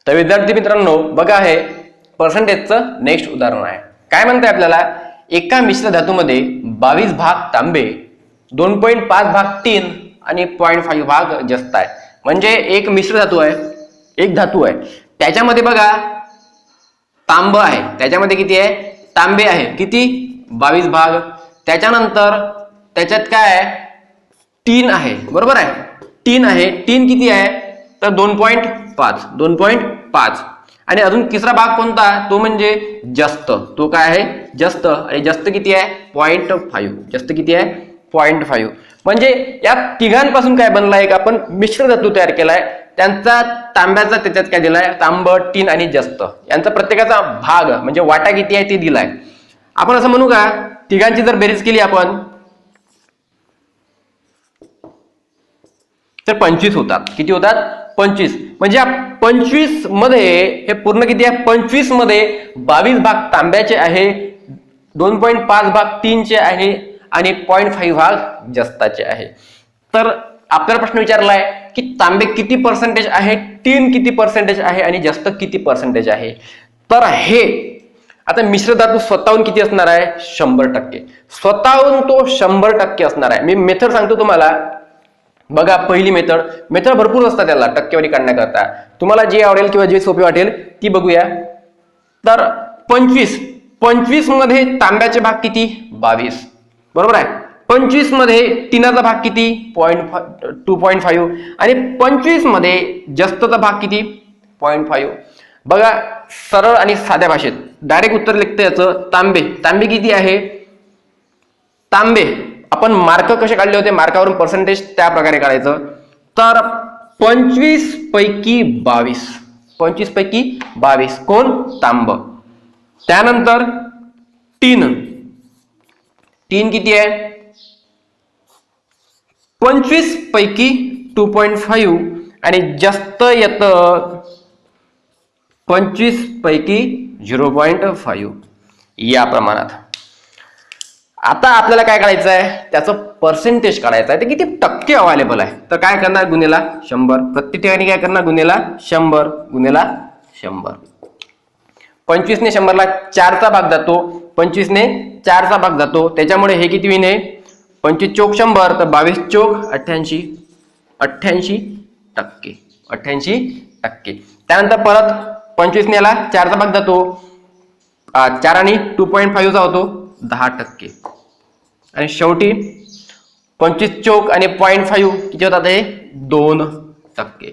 तर विद्यार्थी मित्रांनो बघा, हे पर्सेंटेजचं नेक्स्ट उदाहरण आहे. काय म्हणतंय आपल्याला, एका मिश्र धातूमध्ये 22 भाग तांबे, 2.5 भाग टीन आणि 0.5 भाग जस्त आहे. म्हणजे एक मिश्र धातू आहे, एक धातू आहे, त्याच्यामध्ये बघा तांब आहे, त्याच्यामध्ये किती आहे, तांबे आहे, किती 22 भाग. त्याच्यानंतर त्याच्यात काय आहे, टीन आहे, बरोबर आहे, टीन आहे, टीन किती आहे तर 2.5. आणि अजून तिसरा भाग कोणता, तो म्हणजे जस्त, तो काय आहे जस्त. आणि जस्त किती आहे 0.5, जस्त किती आहे 0.5. म्हणजे या तिघांपासून काय बनला, एक आपण मिश्र धातू तयार केलाय, त्यांचा तांब्याचा त्याच्यात काय दिलाय, तांब, टीन आणि जस्त यांचा प्रत्येकाचा भाग म्हणजे वाटा किती आहे ते दिलाय. आपण असं म्हणू का, तिघांची जर बेरीज केली आपण तर 25 होतात. किती होतात 25. म्हणजे या 25 मध्ये हे पूर्ण किती आहे, 25 मध्ये 22 भाग तांब्याचे आहे, 2.5 भाग टीनचे आहे आणि 0.5 भाग जस्ताचे आहे. तर आपल्याला प्रश्न विचारलाय की तांबे किती पर्सेंटेज आहे, टीन किती पर्सेंटेज आहे आणि जस्त किती पर्सेंटेज आहे. तर हे आता मिश्र धातू स्वतःहून किती असणार आहे 100%. स्वतःहून तो 100% असणार आहे. मी मेथड सांगतो तुम्हाला. बघा पहिली मेथड भरपूर असतात त्याला टक्केवारी काढण्याकरता, तुम्हाला जे आवडेल किंवा जे सोपे वाटेल ती बघूया. तर 25 मध्ये तांब्याचे भाग किती 22, बरोबर आहे. 25 मध्ये टीनाचा भाग किती 2.5 आणि 25 मध्ये जस्तचा भाग किती 0.5. बघा सरळ आणि साध्या भाषेत डायरेक्ट उत्तर लिखते याचं. तांबे किती आहे, तांबे आपण मार्क कसे काढले होते, मार्कावरून पर्सेंटेज त्या प्रकारे काढायचं. तर 25 पैकी 22 कोण तांब. त्यानंतर टीन किती आहे 25 पैकी 2.5 आणि जस्त येतं 25 पैकी 0.5 या प्रमाणात. आता आपल्याला काय काढायचं आहे, त्याचं पर्सेंटेज काढायचं आहे, ते किती टक्के अवेलेबल आहे. तर काय करणार, गुन्हेला 100. प्रत्येक ठिकाणी काय करणार, गुन्हेला 100 गुन्हेला 100. 25 ने 100 ला 4चा भाग जातो, 25 ने 4चा भाग जातो, त्याच्यामुळे हे किती होईल, 25 चोक 100 तर 22 चोक 88%. त्यानंतर परत 25 ने 4चा भाग जातो, 4 आणि 2.5 होतो 10%. आणि शेवटी 25 चोक आणि 0.5 किती होतात, हे 2%.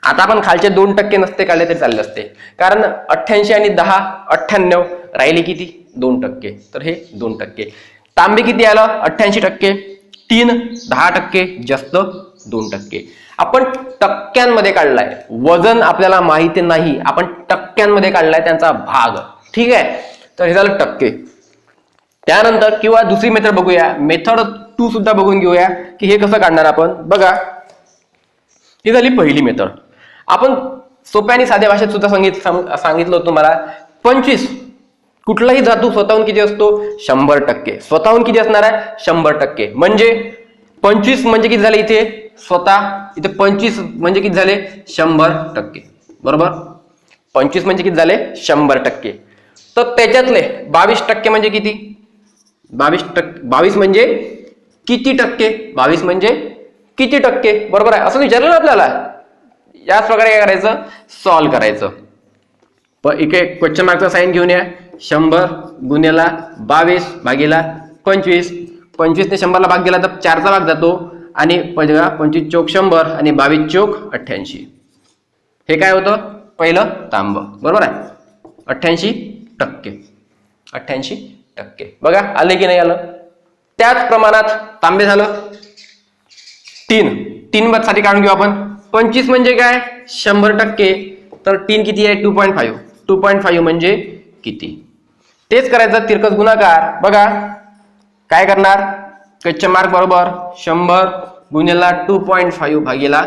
आता आपण खालचे 2% नसते काढले तरी चालले असते, कारण 88 आणि 10 98 राहिले किती 2%. तर हे 2%. तांबे किती आलं 88%, टीन 10%, जस्त 2%. आपण टक्क्यांमध्ये काढलाय, वजन आपल्याला माहिती नाही, आपण टक्क्यांमध्ये काढलाय त्यांचा भाग. ठीक आहे, तर हे झालं टक्के. त्यानंतर किंवा दुसरी मेथड बघूया, मेथड 2 सुद्धा बघून घेऊया की हे कसं काढणार आपण. बघा ही झाली पहिली मेथड. आपण सोप्या आणि साध्या भाषेत सुद्धा सांगितलं होतं तुम्हाला. 25 कुठलाही धातू स्वतःहून किती असतो 100%. स्वतःहून किती असणार आहे 100%. म्हणजे 25 म्हणजे किती झाले इथे स्वतः, इथे 25 म्हणजे किती झाले 100%, बरोबर. 25 म्हणजे किती झाले 100%. तर त्याच्यातले 22% म्हणजे किती 22 म्हणजे किती टक्के, 22 म्हणजे किती टक्के, बरोबर आहे. असं विचारलं ना आपल्याला, याच प्रकारे काय करायचं, सॉल्व्ह करायचं. पण इथे क्वेश्चन मार्कचा साईन घेऊन या. 100 गुन्हेला 22 भागीला 25. 25 ने 100 ला भाग गेला तर 4चा भाग जातो आणि 25 चोक 100 आणि 22 चोक 88. हे काय होतं पहिलं तांब, बरोबर आहे. 88%. बघा आले की नाही आलं. त्याच प्रमाणात तांबे झालं. टीन साठी काढून घेऊ आपण. 25 म्हणजे काय 100%, तर टीन किती आहे 2.5 म्हणजे किती, तेच करायचं तिरकस गुणाकार. बघा काय करणार, क्वेश्चन मार्क बरोबर 100 गुणिला 2.5 भागीला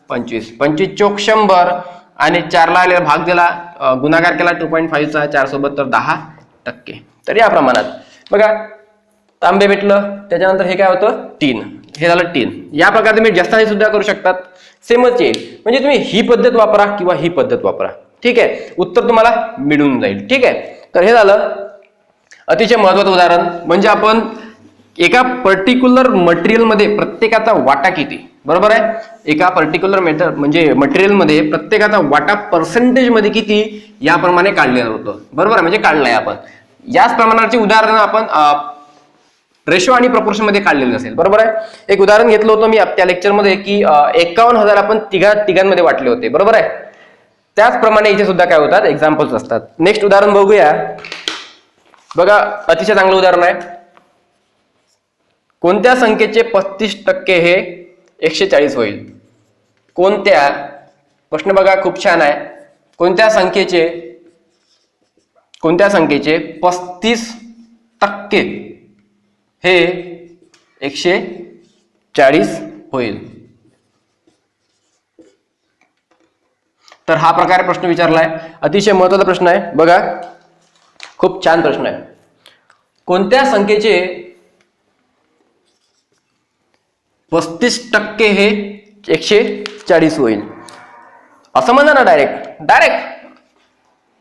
25. 25 चोक 100 आणि 4 ला आलेला भाग दिला, गुणाकार केला 2.5 चा 4 सोबत, तर 10%. तर या प्रमाणात बघा तांबे भेटलं. त्याच्यानंतर हे काय होतं टीन, हे झालं टीन. या प्रकारे तुम्ही जास्त सुद्धा करू शकतात, सेमच येईल. म्हणजे तुम्ही ही पद्धत वापरा किंवा ही पद्धत वापरा. ठीक आहे, उत्तर तुम्हाला मिळून जाईल. ठीक आहे, तर हे झालं अतिशय महत्वाचं उदाहरण. म्हणजे आपण एका पर्टिक्युलर मटेरियलमध्ये प्रत्येकाचा वाटा किती, बरोबर आहे, एका पर्टिक्युलर म्हणजे मटेरियलमध्ये प्रत्येकाचा वाटा पर्सेंटेज मध्ये किती याप्रमाणे काढलेलं होतं, बरोबर आहे, म्हणजे काढलंय आपण. याच प्रमाणाची उदाहरण आपण रेशो आणि प्रपोर्शन मध्ये काढलेलं असेल, बरोबर आहे. एक उदाहरण घेतलं होतं मी त्या लेक्चरमध्ये की 51,000 आपण तिघांमध्ये वाटले होते, बरोबर आहे. त्याचप्रमाणे इथे सुद्धा काय होतात, एक्झाम्पल्स असतात. नेक्स्ट उदाहरण बघूया. बघा, अतिशय चांगलं उदाहरण आहे. कोणत्या संख्येचे 35% हे 140 होईल? कोणत्या, प्रश्न बघा खूप छान आहे. कोणत्या संख्येचे 35% हे 140 होईल? तर हा प्रकारे प्रश्न विचारलाय, अतिशय महत्वाचा प्रश्न आहे. बघा, खूप छान प्रश्न आहे. कोणत्या संख्येचे 35% हे 140 होईल? असं म्हणा ना, डायरेक्ट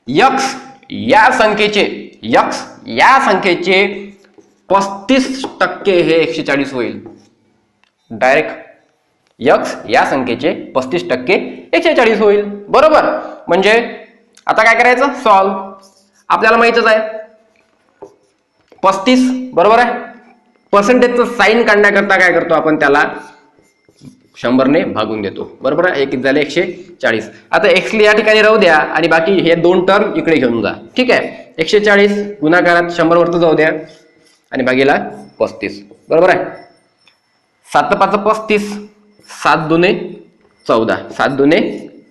यक्स या संख्येचे 35% हे 140 होईल. डायरेक्ट यक्स या संख्येचे 35% 140 होईल, बरोबर. म्हणजे आता काय करायचं, सॉल्व. आपल्याला माहितच आहे 35, बरोबर आहे. पर्सेंटेजचं साईन काढण्याकरता काय करतो आपण, त्याला 100 ने भागून देतो, बरोबर आहे. एक झाले 140. आता एक्स या ठिकाणी राहू द्या आणि बाकी हे दोन टर्म इकडे घेऊन जा. ठीक आहे, 140 गुणाकारात 100 वरती जाऊ द्या आणि भागीला 35, बरोबर आहे. 7 5 35, 7 2 14, 7 2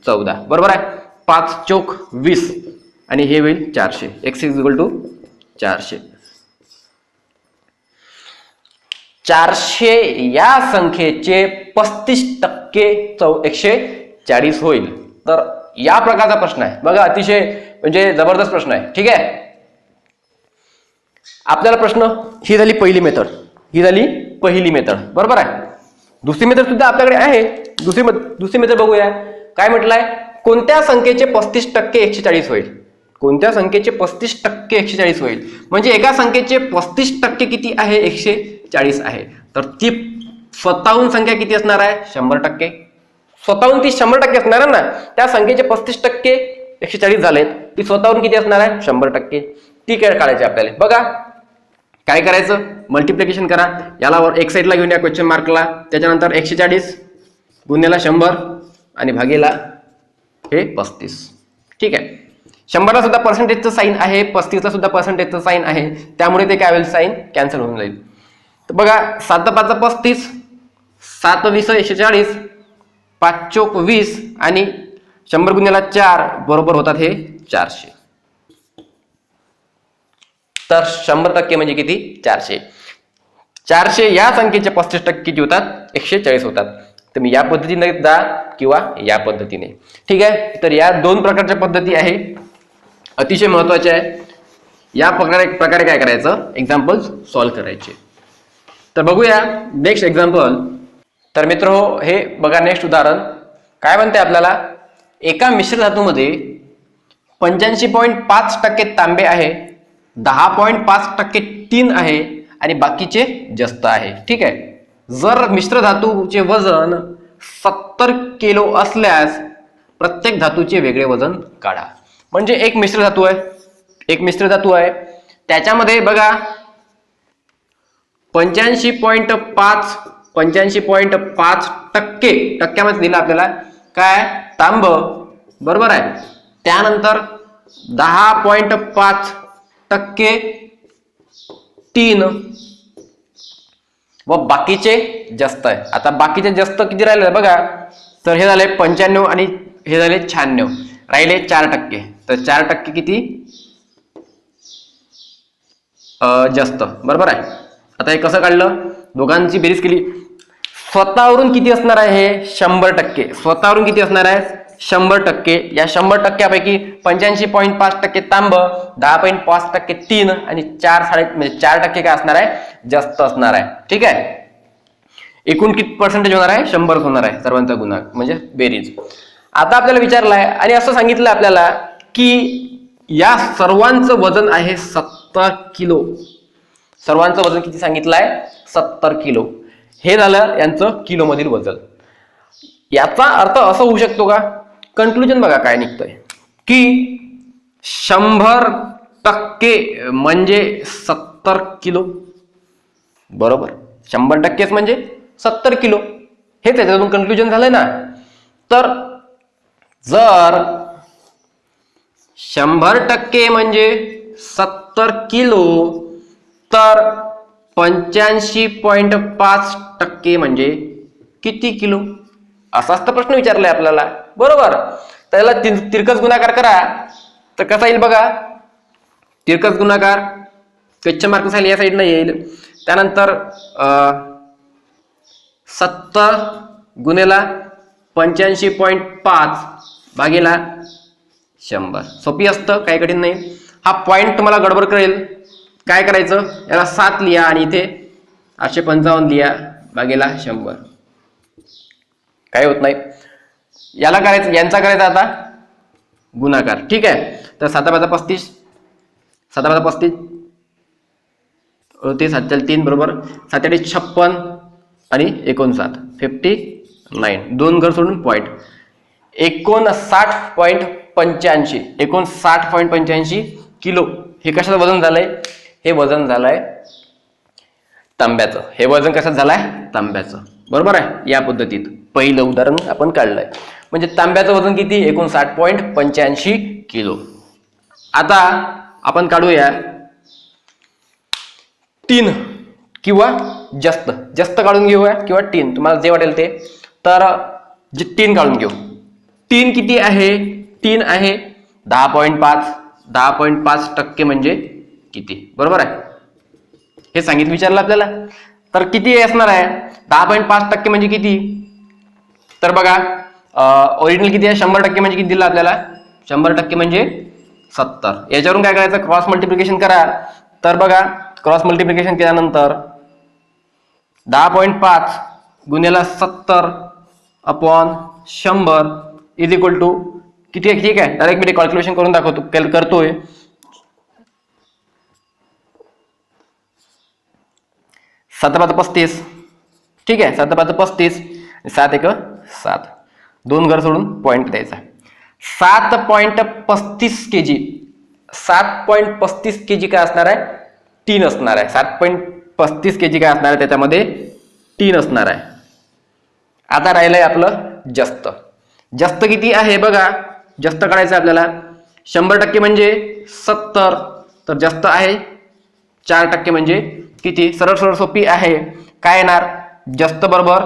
14, बरोबर आहे. 5 चौक 20 आणि हे होईल 400. x equal to 400. 400 या संख्येचे 35% 140 होईल. तर या प्रकारचा प्रश्न आहे. बघा, अतिशय म्हणजे जबरदस्त प्रश्न आहे. ठीक आहे, आपल्याला प्रश्न, ही झाली पहिली मेथड, बरोबर आहे. दुसरी मेथड सुद्धा आपल्याकडे आहे. दुसरी मेथड बघूया. काय म्हटलंय, कोणत्या संख्येचे 35% 140 होईल? कोणत्या संख्येचे 35% 140 होईल? म्हणजे एका संख्येचे 35% किती आहे, 140 आहे. तर ती स्वतःहून संख्या किती असणार आहे, 100%. स्वतःहून ती 100% असणार आहे ना. त्या संख्येचे 35% 140 झालेत, ती स्वतःहून किती असणार आहे, 100%. ती काय काढायची आपल्याला. बघा, काय करायचं, मल्टिप्लिकेशन करा. याला वर एक साईडला घेऊन या क्वेश्चन मार्कला. त्याच्यानंतर 140 गुणिले 100 आणि भागीला हे 35. ठीक आहे, 100 ला सुद्धा पर्सेंटेजचं साईन आहे, 35 ला सुद्धा पर्सेंटेजचं साईन आहे, त्यामुळे ते काय होईल, साईन कॅन्सल होऊन जाईल. तर बघा, 7 5 35, 7 20 140, 5 चौक 20 आणि 100 गुणिले 4 बरोबर होतात हे 400. तर 100% म्हणजे किती, 400. 400 या संख्येचे 35% किती होतात, 140 होतात. तर मी या पद्धतीने जा किंवा या पद्धतीने. ठीक आहे, तर या दोन प्रकारच्या पद्धती आहे, अतिशय महत्वाच्या आहे. या प्रकारे काय करायचं, एक्झाम्पल सॉल्व्ह करायचे. तर बघूया नेक्स्ट एक्झाम्पल. तर मित्रहो, हे बघा नेक्स्ट उदाहरण काय म्हणते आपल्याला. एका मिश्र धातूमध्ये 85.5% तांबे आहे, 10.5% टीन आहे आणि बाकीचे जस्त आहे. ठीक आहे, जर मिश्र धातूचे वजन 70 किलो असल्यास प्रत्येक धातूचे वेगळे वजन काढा. म्हणजे एक मिश्र धातू आहे, त्याच्यामध्ये बघा 85.5% टक्क्यामध्ये दिला आपल्याला काय, तांब, बरोबर आहे. त्यानंतर 10.5% टीन व बाकीचे जस्त आहे. आता बाकीचे जस्त किती राहिले बघा, तर हे झाले 95 आणि हे झाले 96, राहिले 4%. तर 4% किती जस्त, बरोबर आहे. आता हे कसं काढलं, दोघांची बेरीज केली. स्वतःवरून किती असणार आहे, हे 100%. स्वतःवरून किती असणार आहे, 100%. या 100%पैकी 85.5% तांब, 10.5% टीन आणि 4% काय असणार आहे, जास्त असणार आहे. ठीक आहे, एकूण किती पर्सेंटेज होणार आहे, 100 होणार आहे सर्वांचा गुणाकार म्हणजे बेरीज. आता आपल्याला विचारलाय आणि असं सांगितलं आपल्याला की या सर्वांचं वजन आहे 70 किलो. सर्वांचं वजन किती सांगितलंय? 70 किलो. हे झालं यांचं किलो मधील वजन. याचा अर्थ असं होऊ शकतो का? कन्क्लुजन बघा काय निघतंय की 100% म्हणजे 70 किलो. बरोबर, 100%च म्हणजे 70 किलो. हे त्याच्यातून कन्क्लुजन झालंय ना. तर जर 100% म्हणजे 70 किलो तर 85.5% म्हणजे किती किलो? असाच तर प्रश्न विचारलाय आपल्याला. बरोबर, त्याला तिरकस गुणाकार करा तर कसा येईल बघा. तिरकस गुणाकार क्वेश्चन मार्क साईड या साईडनं येईल. त्यानंतर 70 गुणेला 85.5 भागेला 100. सोपी असतं, काही कठीण नाही. हा पॉइंट तुम्हाला गडबड करेल. काय करायचं, याला 7 लिहा आणि इथे 855 लिहा भागेला 100. काय होत नाही. याला करायचं, यांचा करायचा आता गुणाकार. ठीक आहे, तर 7 × 35, 7 × 35 ते 7 बरोबर 7 × 56 आणि 59 59. 2 घर सोडून पॉइंट 59.85 59.85 किलो. हे कशाचं वजन झालंय? हे वजन झालंय तांब्याचं. हे वजन कशाचं झालंय? तांब्याचं. बरोबर आहे. या पद्धतीत पहिलं उदाहरण आपण काढलंय. म्हणजे तांब्याचं वजन किती? 59.85 किलो. आता आपण काढूया टीन किंवा जास्त जास्त काढून घेऊया किंवा टीन, तुम्हाला जे वाटेल ते. तर जे टीन काढून घेऊ. टीन किती आहे? टीन आहे 10.5. 10.5% म्हणजे किती? बरोबर आहे, हे सांगितलं विचारलं आपल्याला. तर किती असणार आहे? 10.5% म्हणजे किती? तर बघा ओरिजिनल किती आहे? 100% म्हणजे किती दिलं आपल्याला? 100% म्हणजे 70. याच्यावरून काय करायचं? क्रॉस मल्टिप्लिकेशन करा. तर बघा क्रॉस मल्टिप्लिकेशन केल्यानंतर 10.5 गुणिले 70 अपॉन 100 इज इक्वल टू किती आहे? ठीक आहे, डायरेक्ट मी कॅल्क्युलेशन करून दाखवतो, करतोय. 7 × 35. ठीक आहे, 7 × 35, 7 × 7. 2 घर सोडून पॉइंट द्यायचा. 7.35 kg. 7.35 kg काय असणार आहे? टीन असणार आहे. 7.35 kg काय असणार आहे? त्याच्यामध्ये टीन असणार आहे. आता राहिलंय आपलं जास्त. जास्त किती आहे बघा, जास्त काढायचं आपल्याला. 100% म्हणजे 70, तर जास्त आहे 4% म्हणजे किती? सरळ सरळ सोपी आहे. काय येणार? जास्त बरोबर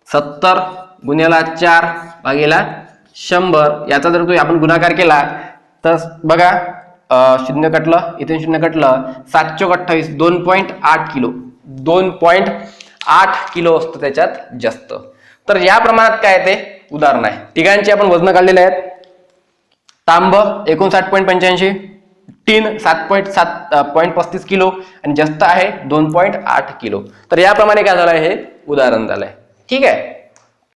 70 गुणिले 4 भागेला 100. याचा जर तो आपण गुणाकार केला तर बघा 0 कटलं, इथे 0 कटलं, 7 × 28 2.8 किलो. 2.8 किलो असतं त्याच्यात जास्त. तर या प्रमाणात काय ते उदाहरण आहे. तिघांची आपण वजन काढलेले आहेत. तांब 59.85, टीन 7.35 किलो आणि जास्त आहे 2.8 किलो. तर याप्रमाणे काय झालंय? हे उदाहरण झालंय. ठीक आहे.